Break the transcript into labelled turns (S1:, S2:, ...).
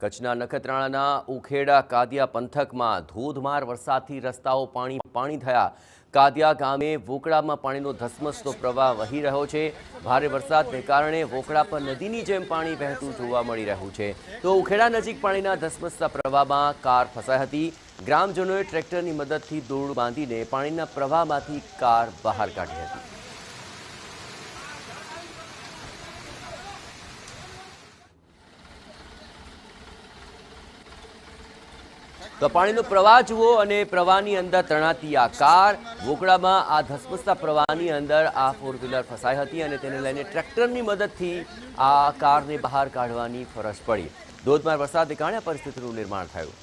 S1: કચ્છના નખત્રાણાના ઉખેડા કાદિયા પંથકમાં ધોધમાર વરસાદથી રસ્તાઓ પાણી થયા। કાદિયા ગામે વોકળામાં પાણીનો ધસમસતો પ્રવાહ વહી રહ્યો છે। ભારે વરસાદને કારણે વોકળા પર નદીની જેમ પાણી વહેતું જોવા મળી રહ્યું છે। તો ઉખેડા નજીક પાણીના ધસમસતા પ્રવાહમાં કાર ફસાઈ હતી। ગ્રામજનોએ ટ્રેક્ટરની મદદથી દોરડું બાંધીને પાણીના પ્રવાહમાંથી કાર બહાર કાઢી હતી। તો પાણીનો પ્રવાહ જુઓ અને પ્રવાહની અંદર તણાતી આ કાર વોકળામાં આ ધસમસતા પ્રવાહની અંદર આ ફોર વ્હીલર ફસાઈ હતી અને તેને લઈને ટ્રેક્ટરની મદદથી આ કારને બહાર કાઢવાની ફરજ પડી। ધોધમાર વરસાદને કારણે પરિસ્થિતિનું નિર્માણ થયું।